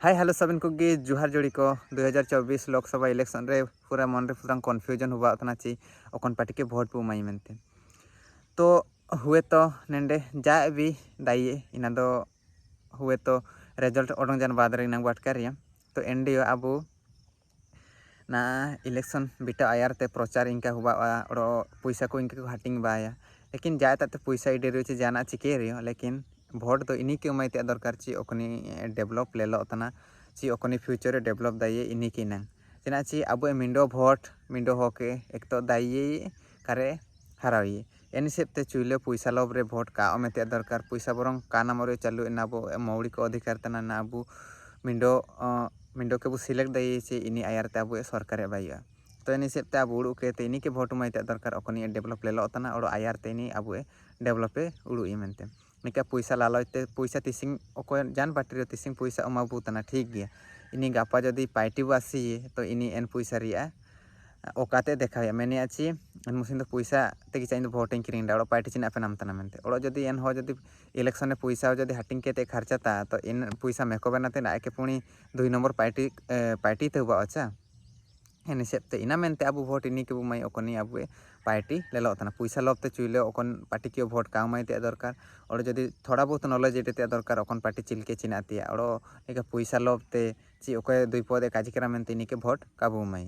Hi hello Sabin Koge जुहार जोड़ी को 2024 Lok Sabha election रे पूरा मन रे पूरा कन्फ्यूजन हुआ तना ची ओकन पार्टी के भोट पे माई मेनते तो हुए तो नेंडे जा भी दाइए इना दो हुए तो रिजल्ट ओडों जान बाद रे नंग वाटकारिया तो एनडीओ अबू ना इलेक्शन बिटा आयार ते प्रचार इनका हुआ और पैसा को इनका हाटिंग बाया लेकिन जाए ताते पैसा इडे रे जाना चिके रियो लेकिन भोट तो इन्हीं के उमाइते दरकार ची ओकनी डेवलप लेलो तना ची ओकनी फ्यूचर डेवलप दाइए इन्हीं की नंग चेना ची अब मिंडो भोट मिंडो होके एक तो दाइए करे हराइए एन हिसाब ते चुले पैसा लोभ रे भोट का ओमेते दरकार पैसा बरং का नामरे चालू ना अब मौलिक अधिकार तना ना अब मिंडो के सिलेक्ट दाइए ची इनी आयार ते अब सरकार बाइया तो इन हिसाब ते अब उड़ू के इन्हीं के भोट माइते दरकार ओकनी डेवलप लेलो तना और आयार ते इनी अब डेवलपे उड़ू मेनते निका पैसा लालचते पैसा तिसिंग ओको जान पार्टी तिसिंग पैसा अमाबू तना ठीक गया इनी गापा जदि पार्टी आसी तो इनी एन पैसा रिया ओकाते देखा मेने आछि एन मुसिन तो पैसा तेगी चाहिए भोट किरिंग दा पार्टी चिना पे नाम तना मेनते और जदि एन हो जदि इलेक्शन पैसा जदि हाटिंग केते खर्चाता तो इन पैसा मेको बनाते ना के पुणी 2 नंबर पार्टी ते हुआ अच्छा एन हिसाब ते इना मेनते अब भोट इनी के बुमाई ओकनी अब पार्टी लेलो तना पैसा लोभ ते चुइले ओकन पार्टी के भोट कामाई ते दरकार और जदि थोड़ा बहुत नॉलेज इटे दरकार ओकन पार्टी चिलके चिनातिया और निका पैसा लोभ ते ची ओके दुई पदे काजी करा मेनते इनी के भोट काबू माई।